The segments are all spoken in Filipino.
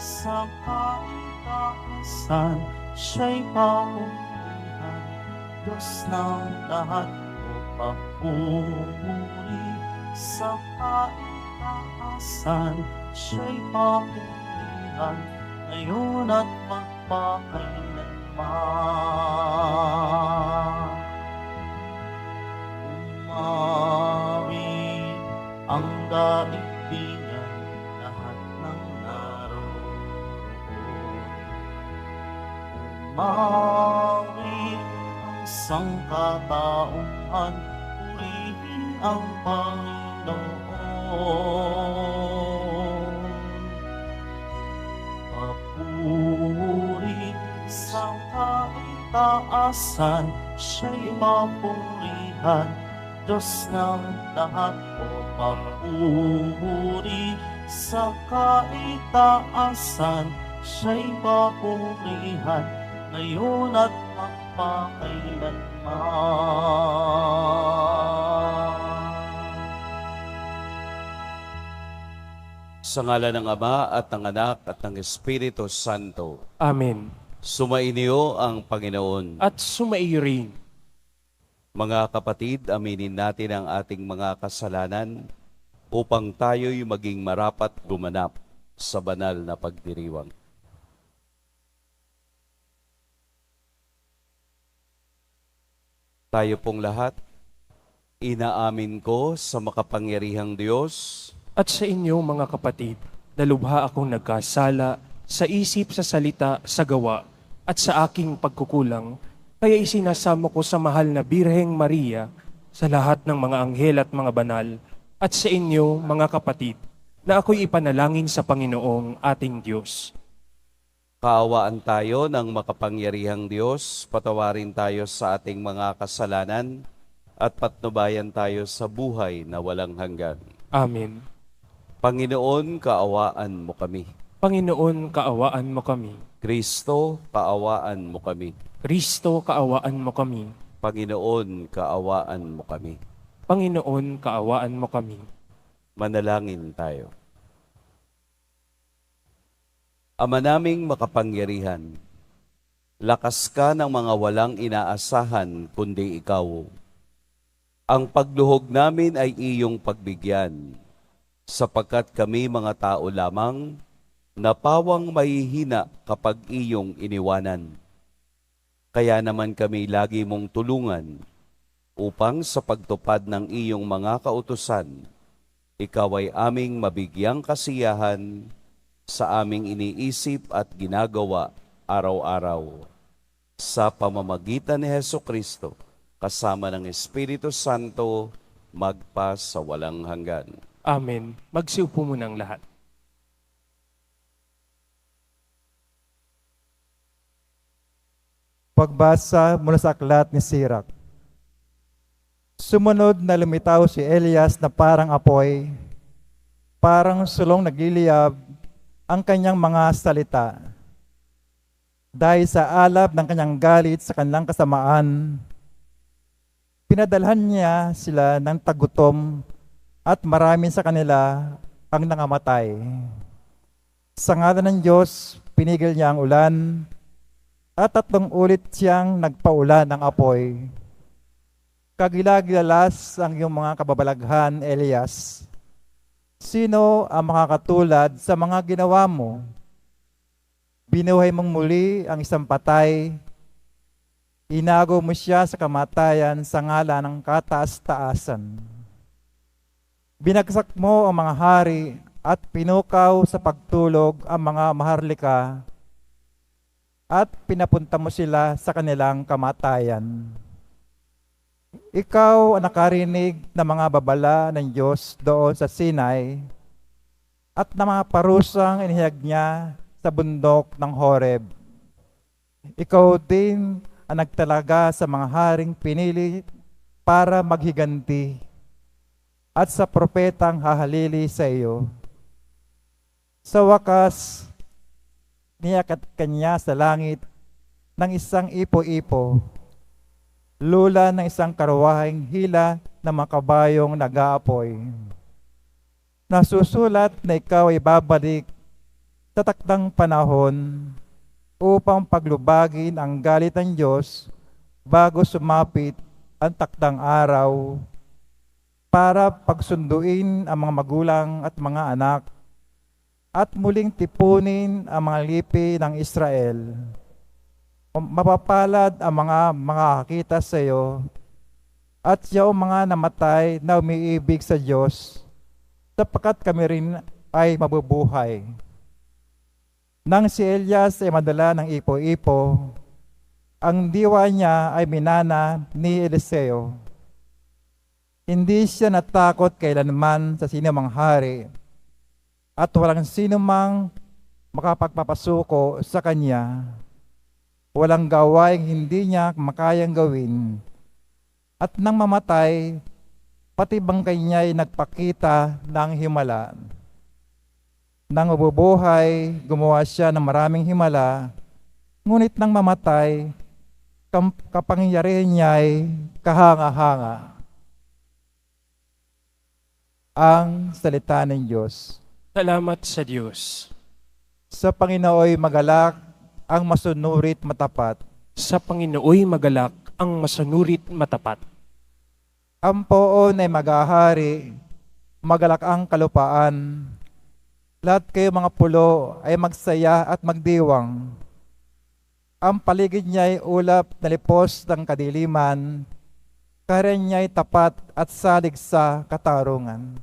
sa kaitaasan, siya'y papurihan. Diyos ng lahat o papuri sa kaitaasan, siya'y papurihan, ngayon at magpakailanman. Umawi ang daigdigan, lahat ng naroon. Umawi ang sangkatauhan, purihin ang Panginoon. Papuri sa kaitaasan, siya'y papurihan. Diyos ng lahat o papuri sa kaitaasan, siya'y papurihan, ngayon at magpakailanman. Sa ngalan ng Ama at ng Anak at ng Espiritu Santo. Amen. Sumainyo ang Panginoon. At sumaiyo rin. Mga kapatid, aminin natin ang ating mga kasalanan upang tayo'y maging marapat gumanap sa banal na pagdiriwang. Tayo pong lahat, inaamin ko sa makapangyarihang Diyos At sa inyo mga kapatid, na lubha akong nagkasala sa isip, sa salita, sa gawa, at sa aking pagkukulang, kaya isinasamo ko sa mahal na Birheng Maria, sa lahat ng mga anghel at mga banal, at sa inyo mga kapatid, na ako'y ipanalangin sa Panginoong ating Diyos. Kaawaan tayo ng makapangyarihang Diyos, patawarin tayo sa ating mga kasalanan, at patnubayan tayo sa buhay na walang hanggan. Amen. Panginoon, kaawaan mo kami. Panginoon, kaawaan mo kami. Kristo, kaawaan mo kami. Kristo, kaawaan mo kami. Panginoon, kaawaan mo kami. Panginoon, kaawaan mo kami. Manalangin tayo. Ama naming makapangyarihan, lakas ka ng mga walang inaasahan kundi ikaw. Ang pagluhog namin ay iyong pagbigyan, sapagkat kami mga tao lamang na pawang mahihina kapag iyong iniwanan. Kaya naman kami lagi mong tulungan upang sa pagtupad ng iyong mga kautusan, ikaw ay aming mabigyang kasiyahan sa aming iniisip at ginagawa araw-araw. Sa pamamagitan ni Hesukristo, kasama ng Espiritu Santo, magpa sa walang hanggan. Amen. Magsiupo muna ang lahat. Pagbasa mula sa aklat ni Sirach. Sumunod na lumitaw si Elias na parang apoy, parang sulong nagliliyab ang kanyang mga salita. Dahil sa alab ng kanyang galit sa kanilang kasamaan, pinadalhan niya sila ng tagutom at marami sa kanila ang nangamatay. Sa ngalan ng Diyos, pinigil niya ang ulan, at 3 ulit siyang nagpaulan ng apoy. Kagilagilalas ang iyong mga kababalaghan, Elias. Sino ang makakatulad sa mga ginawa mo? Binuhay mong muli ang isang patay. Inago mo siya sa kamatayan sa ngalan ng kataas-taasan. Binagsak mo ang mga hari at pinukaw sa pagtulog ang mga maharlika at pinapunta mo sila sa kanilang kamatayan. Ikaw ang nakarinig ng mga babala ng Diyos doon sa Sinai at ng mga parusang inihayag niya sa bundok ng Horeb. Ikaw din ang nagtalaga sa mga haring pinili para maghiganti at sa propetang hahalili sa iyo. Sa wakas, niyakat kanya sa langit ng isang ipo-ipo, lula ng isang karwaheng hila ng mga kabayong nag-aapoy. Nasusulat na ikaw ay babalik sa takdang panahon upang paglubagin ang galit ng Diyos bago sumapit ang takdang araw para pagsunduin ang mga magulang at mga anak at muling tipunin ang mga lipi ng Israel. Mapapalad ang mga makakakita sa iyo at yung mga namatay na umiibig sa Diyos, sapagkat kami rin ay mabubuhay. Nang si Elias ay madala ng ipo-ipo, ang diwa niya ay minana ni Eliseo. Hindi siya natakot kailanman sa sinumang hari at walang sinumang makapagpapasuko sa kanya. Walang gawaing hindi niya makayang gawin. At nang mamatay, pati bangkay niya ay nagpakita ng himala. Nang ububuhay, gumawa siya ng maraming himala, ngunit nang mamatay, kapangyarihan niya ay kahanga-hanga. Ang salita ng Diyos. Salamat sa Diyos. Sa Panginooy magalak ang masunurit matapat. Sa Panginooy magalak ang masanurit matapat. Ang poon ay maghahari, magalak ang kalupaan. Lahat kayo mga pulo ay magsaya at magdiwang. Ang paligid niya ay ulap na lipos ng kadiliman, karen niya ay tapat at salig sa katarungan.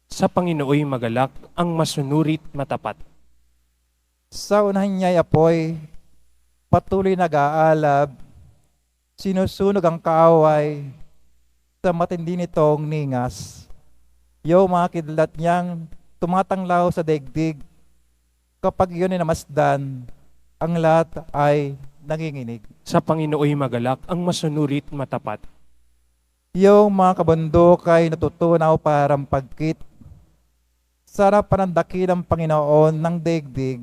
Sa Panginooy magalak ang masunurit matapat. Sa unahan niya ay apoy, patuloy nag-aalab, sinusunog ang kaaway, sa matindi nitong ningas. Yung mga kidlat niyang tumatanglaw sa daigdig, kapag iyon ay namasdan, ang lahat ay nanginginig. Sa Panginooy magalak ang masunurit matapat. Yung mga kabundok ay natutunaw parang pagkit, sarap panandaki ng Panginoon ng daigdig.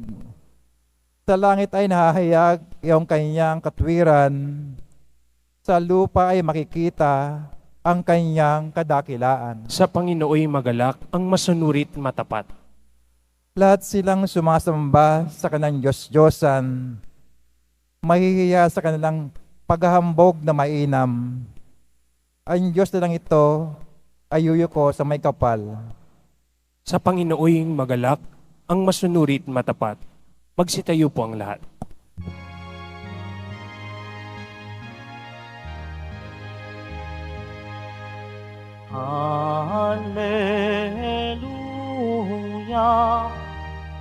Sa langit ay nahahayag yung kanyang katwiran, sa lupa ay makikita ang kanyang kadakilaan. Sa Panginooy magalak ang masunurit matapat. Lahat silang sumasamba sa kanang Diyos-Diyosan, mahihiya sa kanilang paghahambog na mainam. Ang Diyos na lang ito ay yuyuko sa may kapal. Sa Panginooy magalak ang masunurit matapat. Magsitayo po ang lahat. Hallelujah,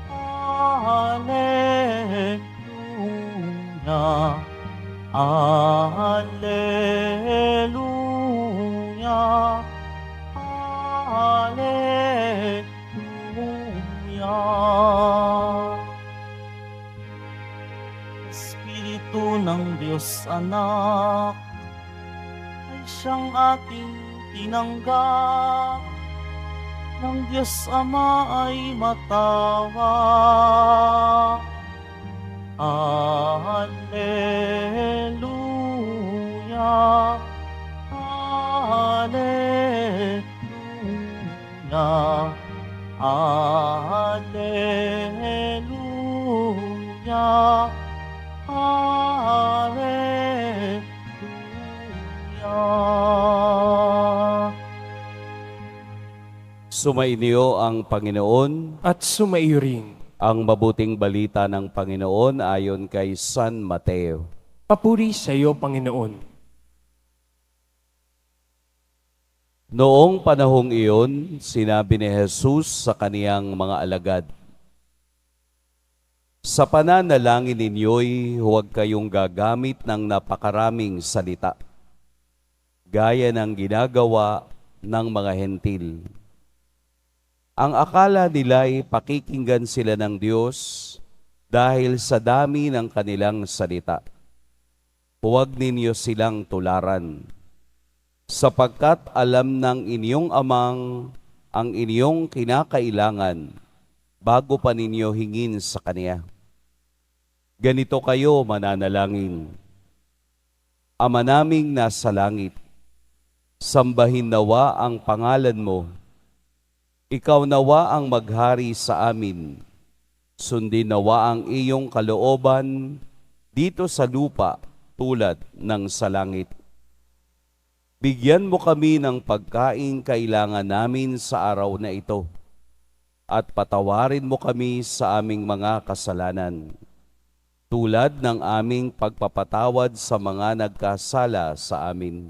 Hallelujah, Hallelujah, Hallelujah. Espiritu ng Diyos Anak ay siyang ating tinanggap, ng Diyos Ama ay matawa. Hallelujah, Hallelujah, Hallelujah, Hallelujah. Sumainyo ang Panginoon. At sumaiyo rin. Ang mabuting balita ng Panginoon ayon kay San Mateo. Papuri sa iyo, Panginoon. Noong panahong iyon, sinabi ni Jesus sa kaniyang mga alagad, "Sa pananalangin ninyo'y huwag kayong gagamit ng napakaraming salita, gaya ng ginagawa ng mga hentil. Ang akala nila'y pakikinggan sila ng Diyos dahil sa dami ng kanilang salita. Huwag ninyo silang tularan, sapagkat alam ng inyong amang ang inyong kinakailangan bago pa ninyo hingin sa Kaniya. Ganito kayo mananalangin: Ama naming nasa langit, sambahin nawa ang pangalan mo. Ikaw nawa ang maghari sa amin. Sundin nawa ang iyong kalooban dito sa lupa tulad ng sa langit. Bigyan mo kami ng pagkain kailangan namin sa araw na ito at patawarin mo kami sa aming mga kasalanan tulad ng aming pagpapatawad sa mga nagkasala sa amin.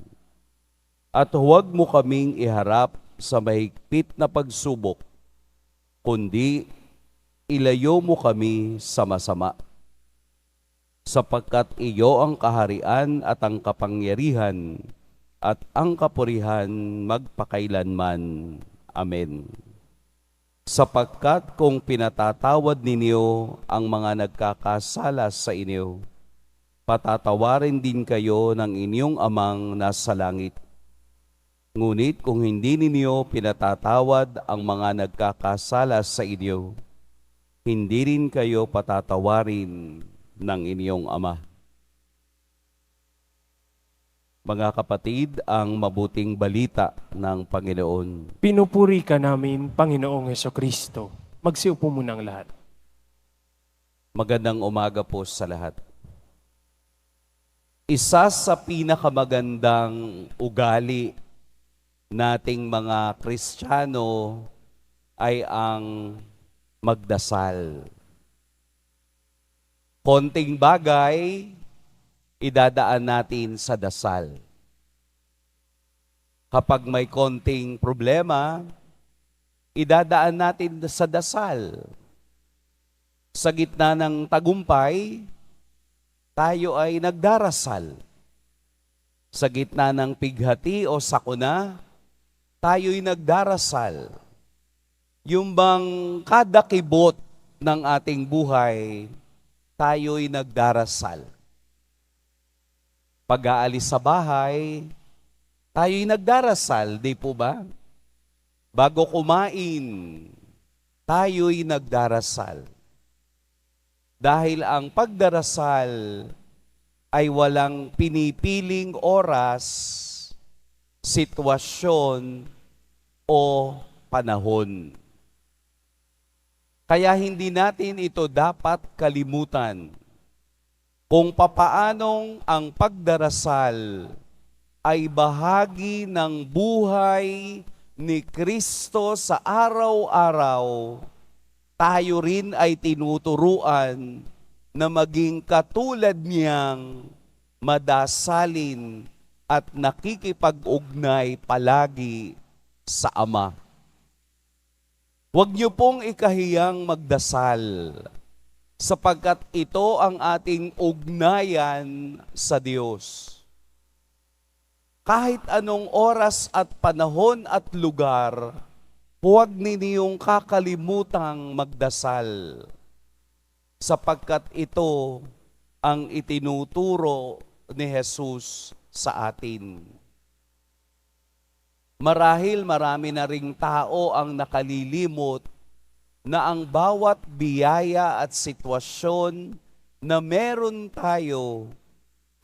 At huwag mo kaming iharap sa mahigpit na pagsubok, kundi ilayo mo kami sa masama. Sapagkat iyo ang kaharian at ang kapangyarihan at ang kapurihan magpakailanman. Amen. Sapagkat kung pinatatawad ninyo ang mga nagkakasala sa inyo, patatawarin din kayo ng inyong amang nasa langit. Ngunit kung hindi ninyo pinatatawad ang mga nagkakasala sa inyo, hindi rin kayo patatawarin ng inyong Ama. Mga kapatid, ang mabuting balita ng Panginoon. Pinupuri ka namin, Panginoong Hesukristo. Magsiupo muna ang lahat. Magandang umaga po sa lahat. Isa sa pinakamagandang ugali nating mga Kristiyano ay ang magdasal. Konting bagay, idadaan natin sa dasal. Kapag may konting problema, idadaan natin sa dasal. Sa gitna ng tagumpay, tayo ay nagdarasal. Sa gitna ng pighati o sakuna, tayo'y nagdarasal. Yung bang kada kibot ng ating buhay, tayo'y nagdarasal. Pag-aalis sa bahay, tayo'y nagdarasal, di po ba? Bago kumain, tayo'y nagdarasal. Dahil ang pagdarasal ay walang pinipiling oras, sitwasyon, o panahon. Kaya hindi natin ito dapat kalimutan kung papaanong ang pagdarasal ay bahagi ng buhay ni Kristo sa araw-araw. Tayo rin ay tinuturuan na maging katulad niyang madasalin at nakikipag-ugnay palagi sa Ama. Huwag niyo pong ikahiyang magdasal, sapagkat ito ang ating ugnayan sa Diyos. Kahit anong oras at panahon at lugar, huwag ninyong kakalimutang magdasal, sapagkat ito ang itinuturo ni Jesus sa atin. Marahil marami na ring tao ang nakalilimot na ang bawat biyaya at sitwasyon na meron tayo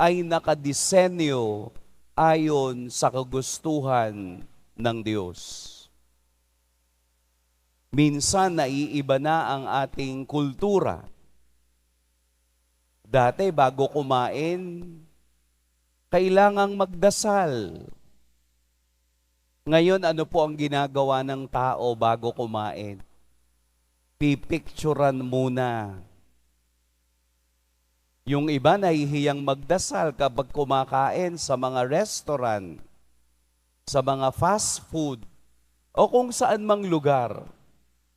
ay nakadisenyo ayon sa kagustuhan ng Diyos. Minsan naiiba na ang ating kultura. Dati bago kumain, kailangang magdasal. Ngayon, ano po ang ginagawa ng tao bago kumain? Pipicturan muna. Yung iba nahihiyang magdasal kapag kumakain sa mga restaurant, sa mga fast food, o kung saan mang lugar.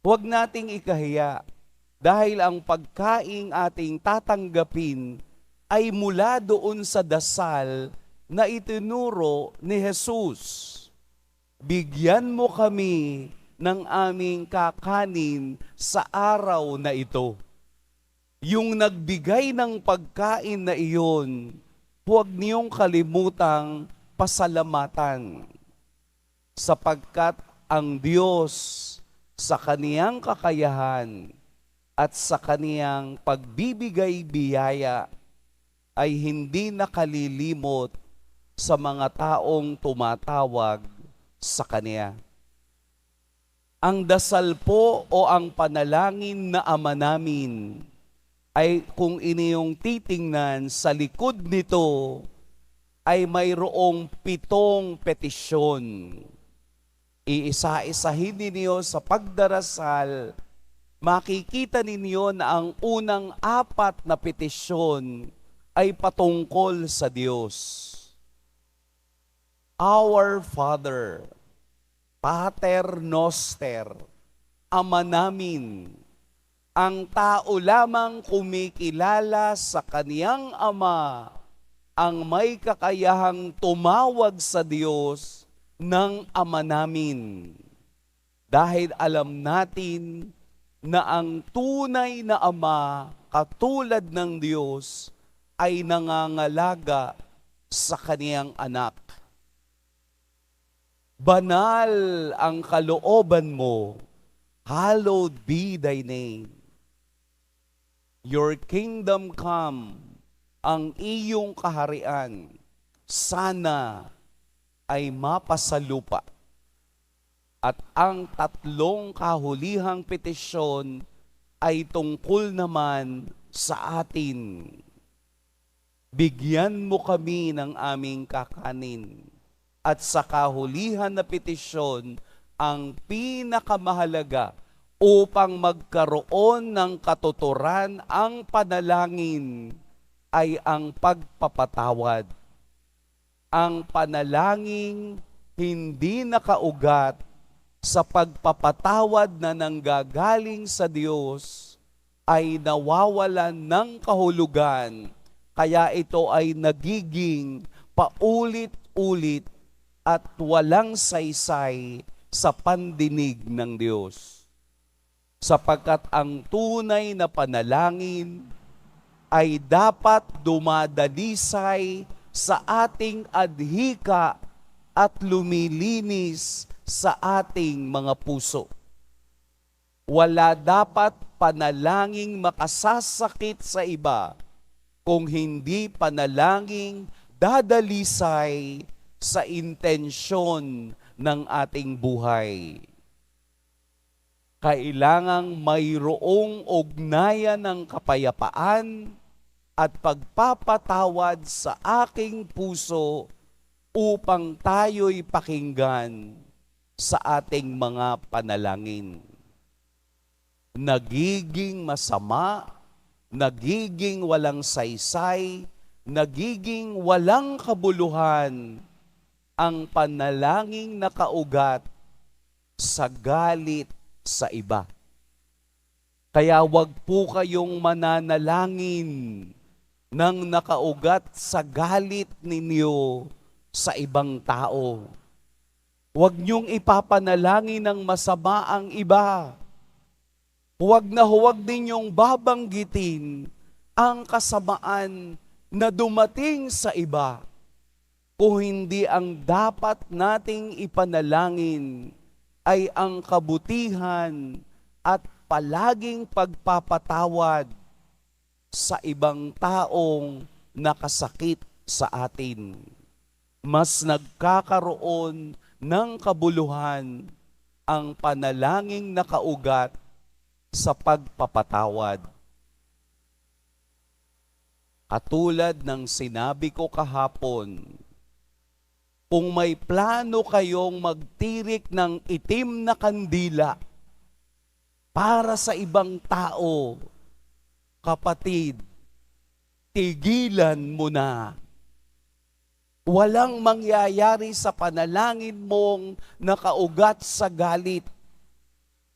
Huwag nating ikahiya dahil ang pagkaing ating tatanggapin ay mula doon sa dasal na itinuro ni Jesus. Bigyan mo kami ng aming kakanin sa araw na ito. Yung nagbigay ng pagkain na iyon, huwag niyong kalimutang pasalamatan. Sapagkat ang Diyos sa kaniyang kakayahan at sa kaniyang pagbibigay biyaya ay hindi nakalilimot sa mga taong tumatawag sa Kaniya. Ang dasal po o ang panalangin na Ama namin ay kung inyong titingnan sa likod nito ay mayroong 7 petisyon. Iisa-isahin ninyo sa pagdarasal, makikita ninyo na ang unang 4 na petisyon ay patungkol sa Diyos. Our Father, Pater Noster, Ama namin, ang tao lamang kumikilala sa kaniyang Ama ang may kakayahang tumawag sa Diyos ng Ama namin. Dahil alam natin na ang tunay na Ama katulad ng Diyos ay nangangalaga sa kaniyang anak. Banal ang kalooban mo, hallowed be thy name. Your kingdom come, ang iyong kaharian, sana ay mapasalupa. At ang 3 kahulihang petisyon ay tungkol naman sa atin. Bigyan mo kami ng aming kakanin. At sa kahulihan na petisyon, ang pinakamahalaga upang magkaroon ng katuturan ang panalangin ay ang pagpapatawad. Ang panalangin hindi nakaugat sa pagpapatawad na nanggagaling sa Diyos ay nawawalan ng kahulugan, kaya ito ay nagiging paulit-ulit at walang saysay sa pandinig ng Diyos. Sapagkat ang tunay na panalangin ay dapat dumadalisay sa ating adhika at lumilinis sa ating mga puso. Wala dapat panalangin makasasakit sa iba kung hindi panalangin dadalisay sa intensyon ng ating buhay. Kailangang mayroong ugnayan ng kapayapaan at pagpapatawad sa aking puso upang tayo'y pakinggan sa ating mga panalangin. Nagiging masama, nagiging walang saysay, nagiging walang kabuluhan ang panalangin na kaugat sa galit sa iba. Kaya wag po kayong mananalangin ng nakaugat sa galit ninyo sa ibang tao. Huwag niyong ipapanalangin ng masama ang iba. Huwag na huwag ninyong babanggitin ang kasamaan na dumating sa iba. Kung hindi ang dapat nating ipanalangin ay ang kabutihan at palaging pagpapatawad sa ibang taong nakasakit sa atin. Mas nagkakaroon ng kabuluhan ang panalangin na kaugat sa pagpapatawad. Katulad ng sinabi ko kahapon, kung may plano kayong magtirik ng itim na kandila para sa ibang tao, kapatid, tigilan mo na. Walang mangyayari sa panalangin mong nakaugat sa galit.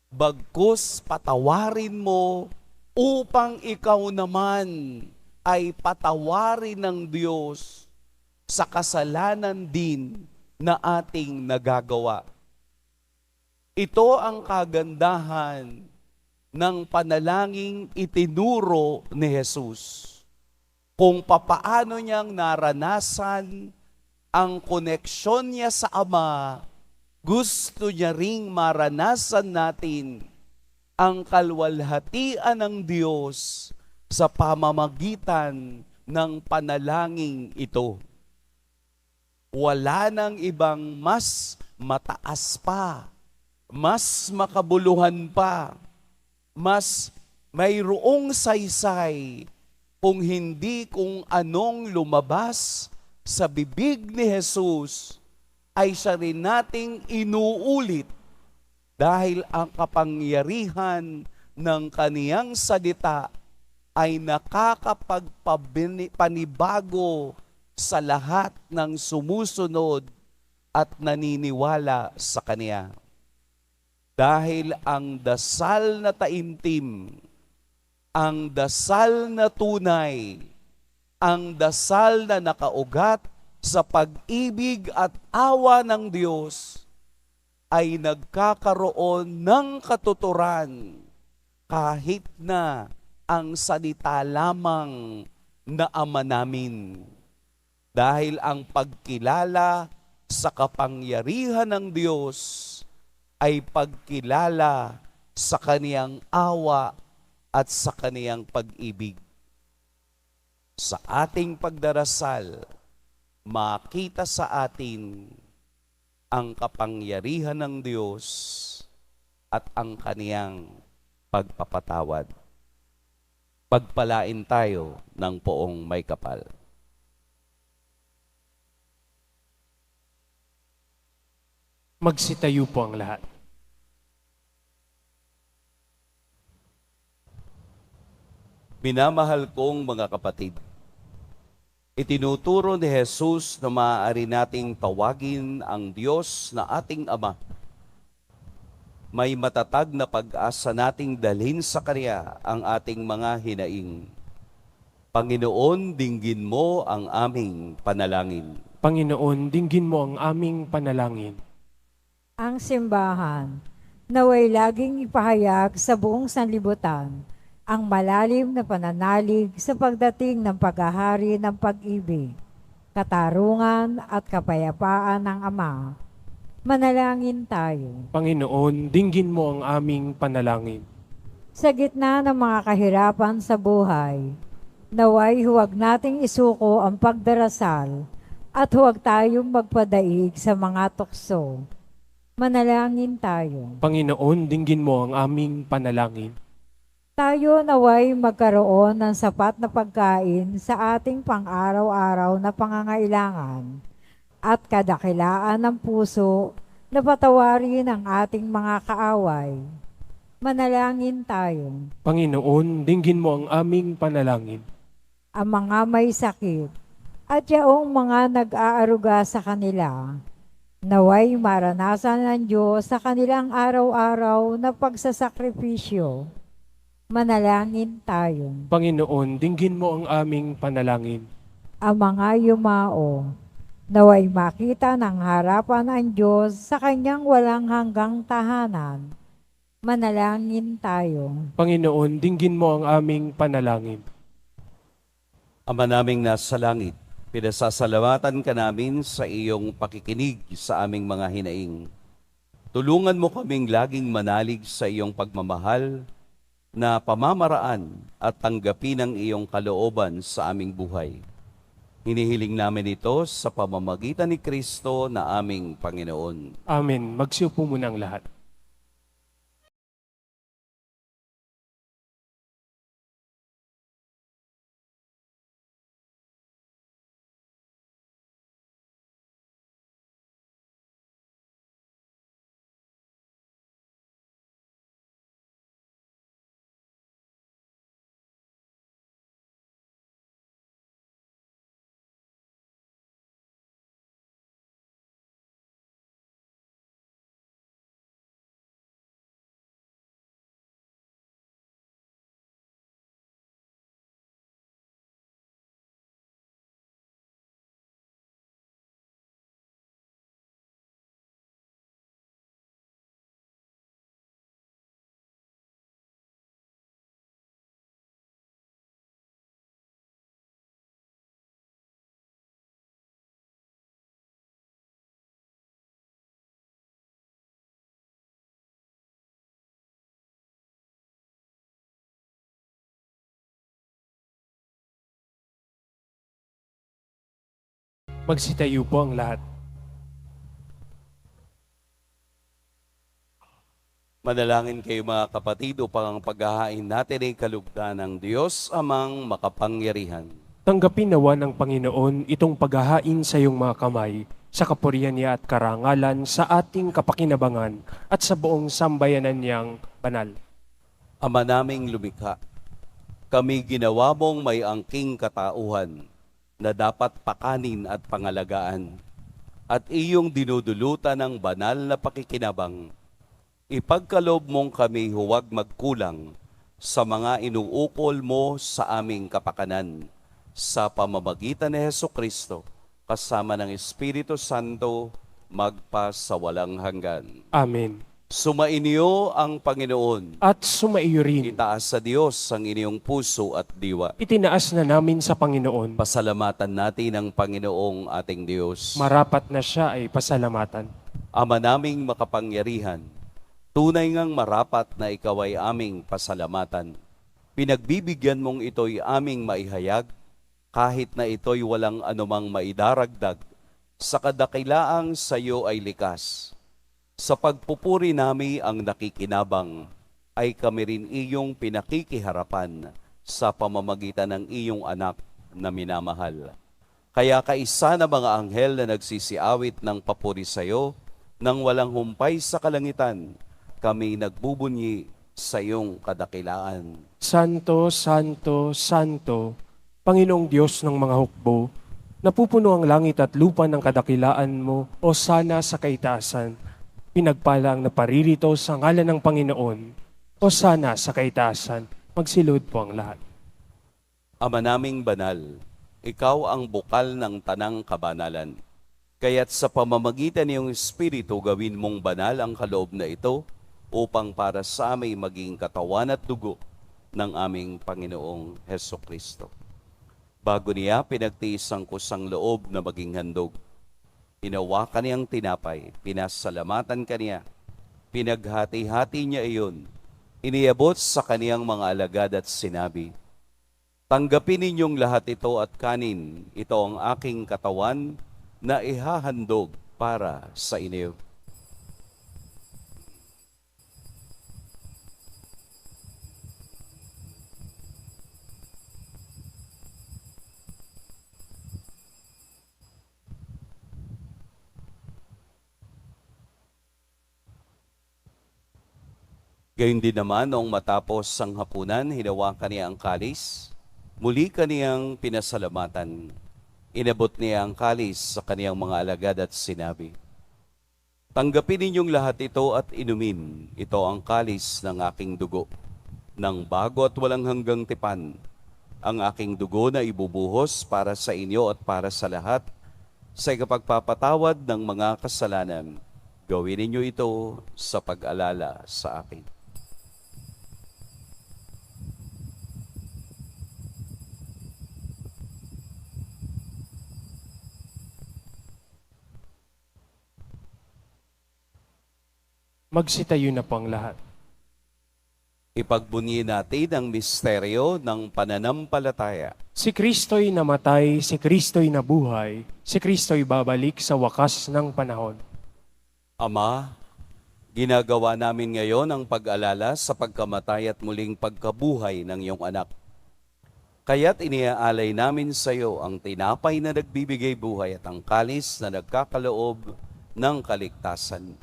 Bagkus patawarin mo upang ikaw naman ay patawarin ng Diyos sa kasalanan din na ating nagagawa. Ito ang kagandahan ng panalangin itinuro ni Jesus. Kung papaano niyang naranasan ang koneksyon niya sa Ama, gusto niya ring maranasan natin ang kalwalhatian ng Diyos sa pamamagitan ng panalangin ito. Wala nang ibang mas mataas pa mas makabuluhan pa, mas mayroong saysay kung hindi kung anong lumabas sa bibig ni Jesus ay siya rin nating inuulit dahil ang kapangyarihan ng kaniyang salita ay nakakapagpanibago sa lahat ng sumusunod at naniniwala sa Kaniya. Dahil ang dasal na taimtim, ang dasal na tunay, ang dasal na nakaugat sa pag-ibig at awa ng Diyos ay nagkakaroon ng katuturan kahit na ang salita lamang na Ama namin. Dahil ang pagkilala sa kapangyarihan ng Diyos ay pagkilala sa Kaniyang awa at sa Kaniyang pag-ibig. Sa ating pagdarasal, makita sa atin ang kapangyarihan ng Diyos at ang Kaniyang pagpapatawad. Pagpalain tayo ng poong may kapal. Magsitayo po ang lahat. Minamahal kong mga kapatid, itinuturo ni Jesus na maaari nating tawagin ang Diyos na ating Ama. May matatag na pag-asa nating dalhin sa Kanya ang ating mga hinaing. Panginoon, dinggin mo ang aming panalangin. Panginoon, dinggin mo ang aming panalangin. Ang simbahan, naway laging ipahayag sa buong sanlibutan ang malalim na pananalig sa pagdating ng paghahari ng pag-ibig, katarungan at kapayapaan ng Ama. Manalangin tayo. Panginoon, dinggin mo ang aming panalangin. Sa gitna ng mga kahirapan sa buhay, naway huwag nating isuko ang pagdarasal at huwag tayong magpadaig sa mga tukso. Manalangin tayo. Panginoon, dinggin mo ang aming panalangin. Tayo naway magkaroon ng sapat na pagkain sa ating pang-araw-araw na pangangailangan at kadakilaan ng puso na patawarin ang ating mga kaaway. Manalangin tayo. Panginoon, dinggin mo ang aming panalangin. Ang mga may sakit at yaong mga nag-aaruga sa kanila, naway maranasan ng Diyos sa kanilang araw-araw na pagsasakripisyo. Manalangin tayo. Panginoon, dinggin mo ang aming panalangin. Ang mga yumao, naway makita ng harapan ang Diyos sa kanyang walang hanggang tahanan. Manalangin tayo. Panginoon, dinggin mo ang aming panalangin. Ama naming nasa langit, pinasasalamatan ka namin sa iyong pakikinig sa aming mga hinaing. Tulungan mo kaming laging manalig sa iyong pagmamahal na pamamaraan at tanggapin ang iyong kalooban sa aming buhay. Hinihiling namin ito sa pamamagitan ni Kristo na aming Panginoon. Amen. Magsiupo muna ang lahat. Magsitayo po ang lahat. Manalangin kayo mga kapatid upang ang paghahain natin ay kalugdan ng Diyos amang makapangyarihan. Tanggapin nawa ng Panginoon itong paghahain sa iyong mga kamay, sa kapurihan niya at karangalan, sa ating kapakinabangan at sa buong sambayanan niyang banal. Ama naming lumikha, kami ginawa mong may angking katauhan na dapat pakanin at pangalagaan, at iyong dinudulutan ng banal na pakikinabang. Ipagkaloob mong kami huwag magkulang sa mga inuukol mo sa aming kapakanan, sa pamamagitan ni Hesukristo, kasama ng Espiritu Santo, magpa sa walang hanggan. Amen. Sumainyo ang Panginoon. At sumaiyo rin. Itaas sa Diyos ang inyong puso at diwa. Itinaas na namin sa Panginoon. Pasalamatan natin ang Panginoong ating Diyos. Marapat na siya ay pasalamatan. Ama naming makapangyarihan, tunay ngang marapat na ikaw ay aming pasalamatan. Pinagbibigyan mong ito'y aming maihayag, kahit na ito'y walang anumang maidaragdag, sa kadakilaang sa iyo ay likas. Sa pagpupuri nami ang nakikinabang, ay kami rin iyong pinakikiharapan sa pamamagitan ng iyong anak na minamahal. Kaya kaisa na mga anghel na nagsisiawit ng papuri sa iyo, nang walang humpay sa kalangitan, kami nagbubunyi sa iyong kadakilaan. Santo, Santo, Santo, Panginoong Diyos ng mga hukbo, napupuno ang langit at lupa ng kadakilaan mo, o sana sa kaitaasan. Pinagpala ang naparirito sa ngalan ng Panginoon, o sana sa kaitaasan. Magsilod po ang lahat. Ama naming banal, ikaw ang bukal ng tanang kabanalan. Kaya't sa pamamagitan niyong Espiritu gawin mong banal ang kaloob na ito, upang para sa aming maging katawan at dugo ng aming Panginoong Hesukristo. Bago niya pinagtiis ang kusang loob na maging handog, hinawakan niyang tinapay, pinasalamatan kaniya, pinaghati-hati niya iyon, iniabot sa kaniyang mga alagad at sinabi, "Tanggapin ninyong lahat ito at kanin, ito ang aking katawan na ihahandog para sa inyo." Gayun din naman, noong matapos ang hapunan, hinawakan niya ang kalis. Muli kaniyang pinasalamatan. Inabot niya ang kalis sa kaniyang mga alagad at sinabi, "Tanggapin ninyong lahat ito at inumin. Ito ang kalis ng aking dugo, ng bago at walang hanggang tipan. Ang aking dugo na ibubuhos para sa inyo at para sa lahat, sa ikapagpapatawad ng mga kasalanan. Gawin ninyo ito sa pag-alala sa akin." Magsitayo na po ang lahat. Ipagbunyi natin ang misteryo ng pananampalataya. Si Kristo'y namatay, si Kristo'y nabuhay, si Kristo'y babalik sa wakas ng panahon. Ama, ginagawa namin ngayon ang pag-alala sa pagkamatay at muling pagkabuhay ng iyong anak. Kaya't iniaalay namin sa iyo ang tinapay na nagbibigay buhay at ang kalis na nagkakaloob ng kaligtasan.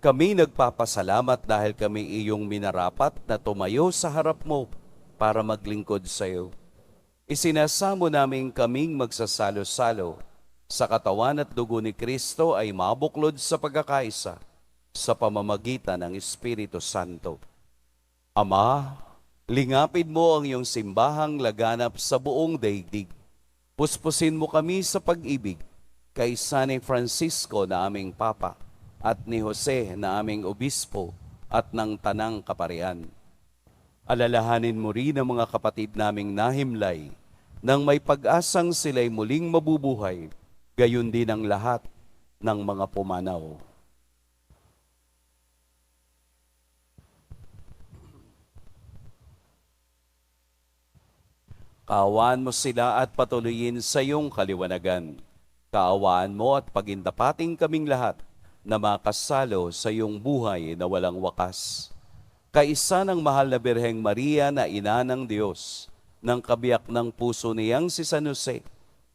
Kami nagpapasalamat dahil kami iyong minarapat na tumayo sa harap mo para maglingkod sa iyo. Isinasamo namin kaming magsasalo-salo sa katawan at dugo ni Kristo ay mabuklod sa pagkakaisa sa pamamagitan ng Espiritu Santo. Ama, lingapin mo ang iyong simbahang laganap sa buong daigdig. Puspusin mo kami sa pag-ibig kay San Francisco na aming Papa, at ni Jose na aming obispo at ng tanang kaparian. Alalahanin mo rin ang mga kapatid naming nahimlay nang may pag-asang sila'y muling mabubuhay, gayon din ang lahat ng mga pumanaw. Kaawaan mo sila at patuloyin sa iyong kaliwanagan. Kaawaan mo at pagindapating kaming lahat na makasalo sa iyong buhay na walang wakas. Kaisa ng mahal na Birheng Maria na ina ng Diyos, ng kabiyak ng puso niyang si San Jose,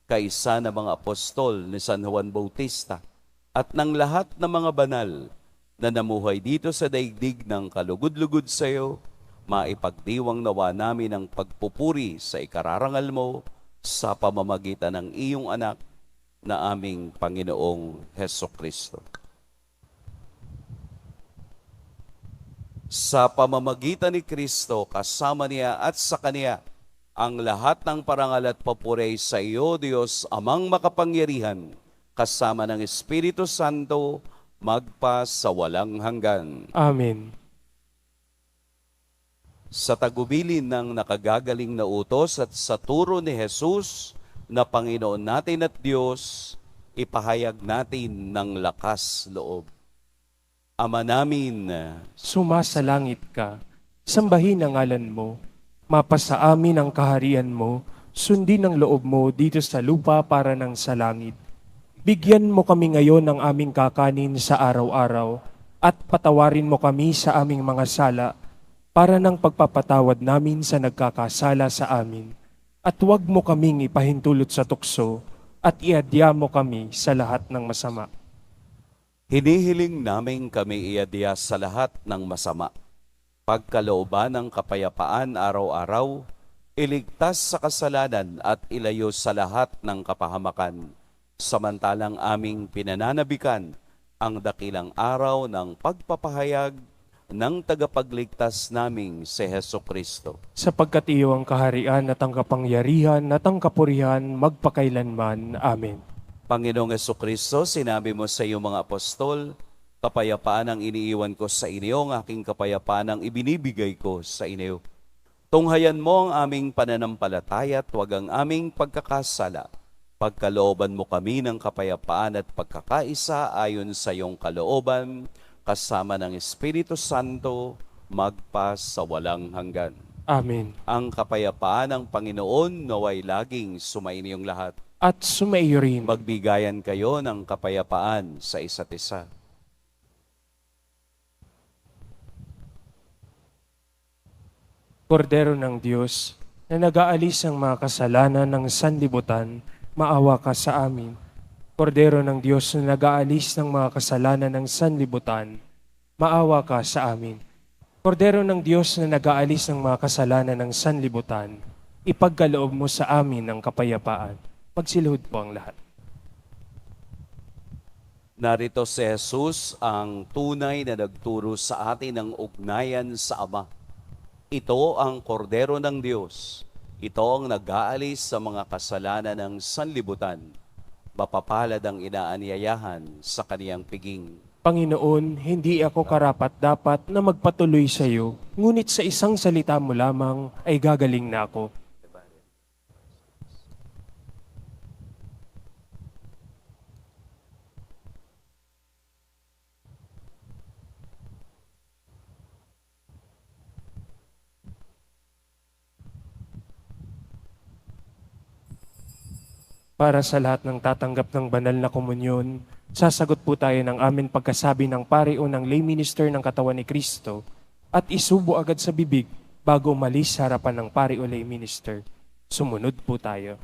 kaisa ng mga apostol ni San Juan Bautista, at ng lahat ng mga banal na namuhay dito sa daigdig ng kalugod-lugod sa iyo, maipagdiwang nawa namin ang pagpupuri sa ikararangal mo sa pamamagitan ng iyong anak na aming Panginoong Hesukristo. Sa pamamagitan ni Kristo, kasama niya at sa Kaniya, ang lahat ng parangal at papuri sa iyo, Diyos, Amang makapangyarihan, kasama ng Espiritu Santo, magpa sa walang hanggan. Amen. Sa tagubilin ng nakagagaling na utos at sa turo ni Jesus na Panginoon natin at Diyos, ipahayag natin ng lakas loob. Ama namin, Sumasalangit ka, sambahin ang ngalan mo, mapasa amin ang kaharian mo, sundin ang loob mo dito sa lupa para ng sa langit. Bigyan mo kami ngayon ng aming kakanin sa araw-araw, at patawarin mo kami sa aming mga sala, para ng pagpapatawad namin sa nagkakasala sa amin. At huwag mo kaming ipahintulot sa tukso, at iadya mo kami sa lahat ng masama. hinihiling namin kami iadya sa lahat ng masama. Pagkalooban ng kapayapaan araw-araw, iligtas sa kasalanan at ilayo sa lahat ng kapahamakan. Samantalang aming pinananabikan ang dakilang araw ng pagpapahayag ng tagapagligtas naming si Hesukristo. Sapagkat iyo ang kaharian at ang kapangyarihan at ang kapurihan magpakailanman. Amen. Panginoong Hesukristo, sinabi mo sa iyong mga apostol, kapayapaan ang iniiwan ko sa inyo, ang aking kapayapaan ang ibinibigay ko sa inyo. Tunghayan mo ang aming pananampalataya at huwag ang aming pagkakasala. Pagkalooban mo kami ng kapayapaan at pagkakaisa ayon sa iyong kalooban, kasama ng Espiritu Santo, magpa sa walang hanggan. Amen. Ang kapayapaan ng Panginoon naway laging sumainyong lahat. At sumaiyo rin. Magbigayan kayo ng kapayapaan sa isa't isa. Kordero ng Diyos, na nag-aalis ang mga kasalanan ng sanlibutan, maawa ka sa amin. Kordero ng Diyos na nag-aalis ng mga kasalanan ng sanlibutan, maawa ka sa amin. Kordero ng Diyos na nag-aalis ng mga kasalanan ng sanlibutan, ipagkaloob mo sa amin ang kapayapaan. Magsilhod po ang lahat. Narito si Jesus, ang tunay na nagturo sa atin ng ugnayan sa Ama. Ito ang Kordero ng Diyos. Ito ang nag-aalis sa mga kasalanan ng sanlibutan. Mapapalad ang inaanyayahan sa kaniyang piging. Panginoon, hindi ako karapat-dapat na magpatuloy sa iyo, ngunit sa isang salita mo lamang ay gagaling na ako. Para sa lahat ng tatanggap ng banal na komunyon, sasagot po tayo ng amin pagkasabi ng pari o ng lay minister ng katawan ni Kristo at isubo agad sa bibig bago umalis sa harapan ng pari o lay minister. Sumunod po tayo.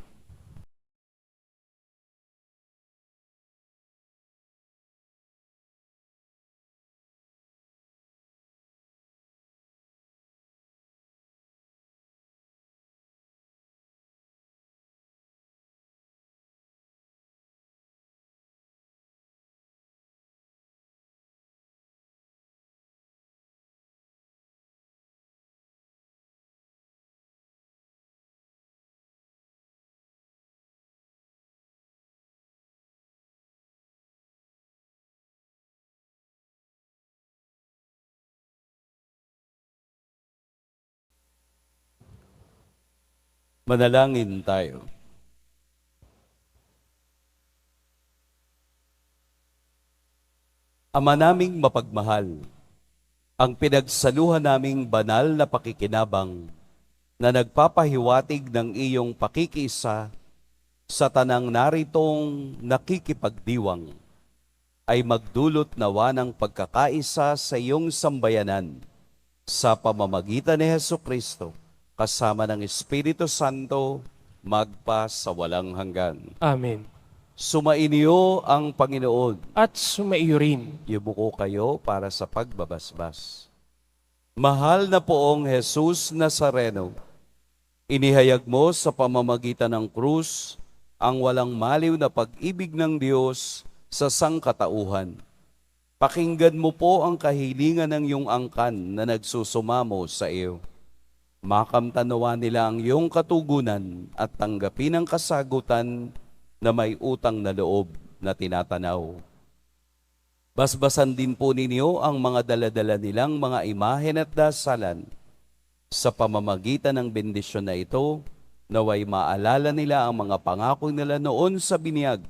Manalangin tayo. Ama naming mapagmahal, ang pinagsaluhan naming banal na pakikinabang na nagpapahiwatig ng iyong pakikisa sa tanang naritong nakikipagdiwang ay magdulot nawa ng pagkakaisa sa iyong sambayanan sa pamamagitan ni Hesukristo kasama ng Espiritu Santo magpa sa walang hanggan. Amen. Sumainyo ang Panginoon. At sumaiyo rin. Yumuko kayo para sa pagbabasbas. Mahal na poong Jesus Nazareno, inihayag mo sa pamamagitan ng krus ang walang maliw na pag-ibig ng Diyos sa sangkatauhan. Pakinggan mo po ang kahilingan ng iyong angkan na nagsusumamo sa iyo. Makamtanawa nila ang iyong katugunan at tanggapin ang kasagutan na may utang na loob na tinatanaw. Basbasan din po ninyo ang mga daladala nilang mga imahen at dasalan. Sa pamamagitan ng bendisyon na ito, naway maalala nila ang mga pangako nila noon sa binyag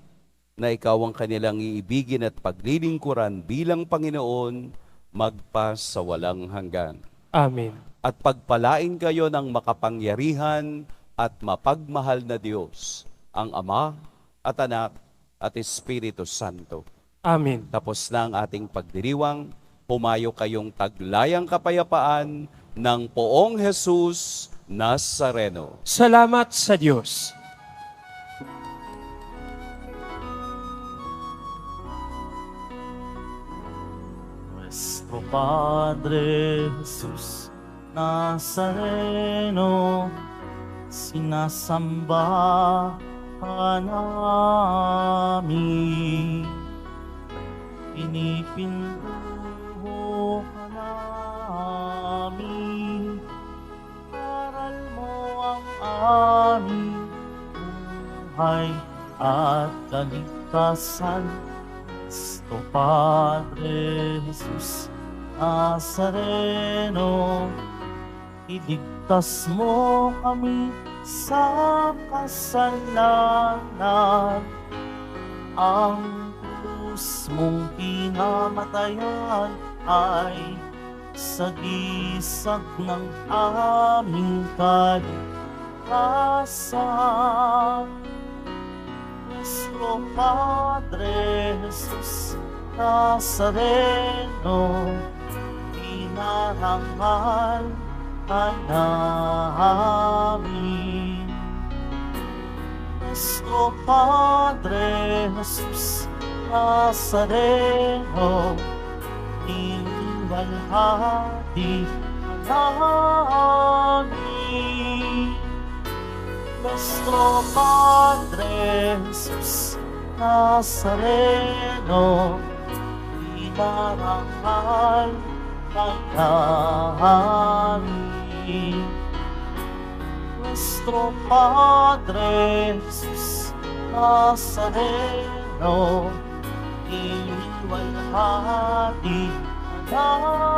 na ikaw ang kanilang iibigin at paglilingkuran bilang Panginoon magpa sa walang hanggan. Amen. At pagpalain kayo ng makapangyarihan at mapagmahal na Diyos, ang Ama at Anak at Espiritu Santo. Amen. Tapos na ang ating pagdiriwang, pumayo kayong taglayang kapayapaan ng poong Jesus Nazareno. Salamat sa Diyos. Nuestro Padre Jesus Nazareno, sinasamba ka namin. Pinipinduho ka namin. Aral mo ang aming buhay at kaligtasan. Cristo Padre Jesus Nazareno, iligtas mo kami sa kasalanan. Ang krus mong pinamatayan ay sagisag ng aming kaligtasan. Nuestro Padre Jesus Nazareno, inarangal ka namin. Nuestro Padre Jesus Nazareno, iniwalhati ka namin. Nuestro Padre Jesus Nazareno, inarangal ka namin. Nuestro Padre Jesus Nazareno, iniwalhati ka namin.